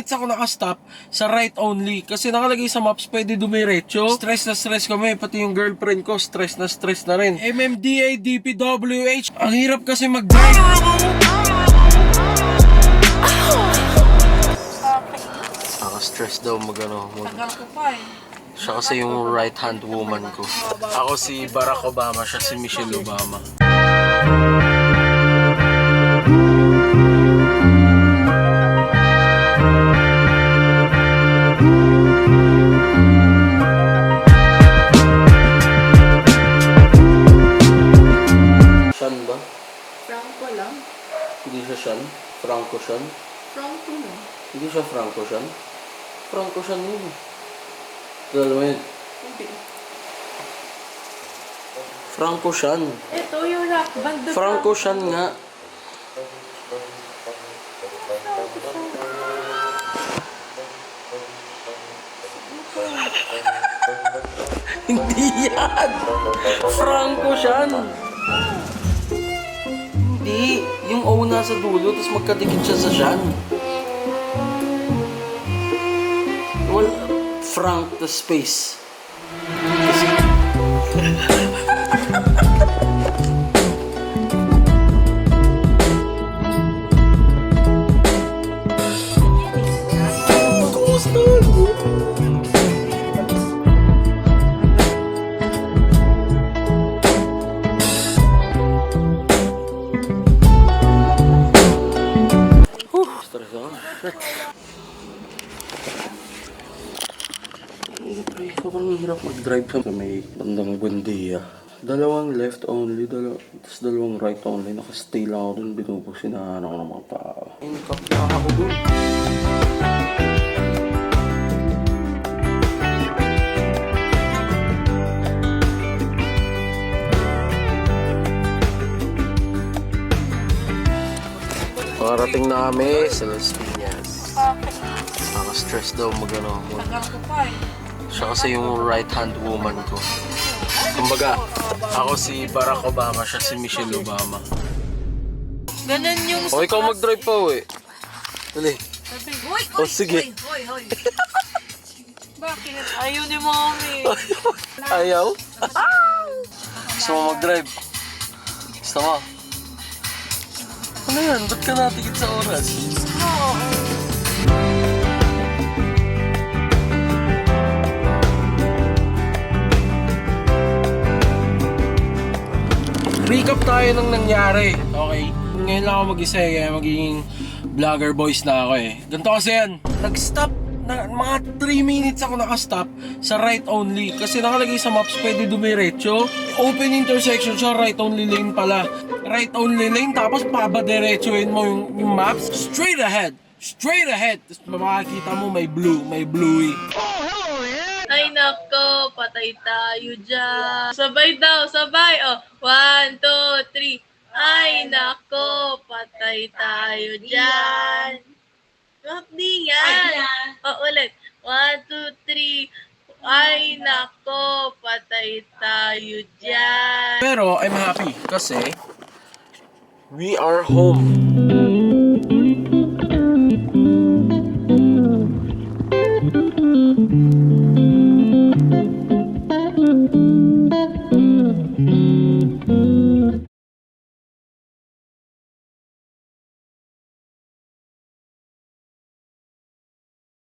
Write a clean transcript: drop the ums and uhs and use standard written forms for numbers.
minutes ako nakastop sa right only. Kasi nakalagay sa maps, pwede dumiretso. Stress na stress kami, pati yung girlfriend ko, stress na rin. MMDA, DPWH, ang hirap kasi mag-drive. Stress daw magano. Tagal ko pa eh. Siya kasi yung right hand woman ko. Ako si Barack Obama, siya si Michelle Obama. Sean ba? Franco lang. Hindi siya Sean? Franco Sean? Franco lang. Hindi siya Franco Sean? Franco Sean yun. Dalawa yun. Hindi. Franco Sean. Ito yung rock band. Franco Sean nga. Hindi yan! Franco Sean! Hindi. Yung O nasa dulo, tapos magkadikit siya sa Sean. Well, Frank the space. Sobrang hirap mag-drive sa may bandang Buendia. Dalawang left only, tapos dalawang right only. Nakastay lang ako dun, binubos, sinahanap ko ng mga tao. Inikap na ako dun. Makarating na kami sa Las Piñas. Stress daw magano. Tagal ko pa eh. Siya kasi yung right hand woman ko. Kumbaga, ako si Barack Obama, siya si Michelle Obama. Ganun yung... O, ikaw mag-drive pa, uwi. Dali. Hoy! O, sige. Hoy! Bakit? Ayaw ni Mommy. Ayaw? Gusto mo mag-drive? Gusto mo? Ano yan? Ba't ka natikit sa oras? Oo. Recap tayo ng nangyari, okay? Ngayon lang ako mag-isa eh, kaya magiging vlogger boys na ako eh. Ganito kasi yan, nag-stop, mga 3 minutes ako nakastop sa right only. Kasi nakalagay sa maps, pwede dumiretso. Open intersection siya, right only lane pala. Right only lane, tapos pabadiretsuin mo yung maps. Straight ahead! Tapos makakita mo may bluey. Ay nako, patay tayo dyan. Sabay daw, sabay. Oh, 1, 2, 3. Ay nako, patay tayo dyan. Hindi yan. Oh, ulit. 1, 2, 3. Ay nako, patay tayo dyan. Pero I'm happy kasi we are home.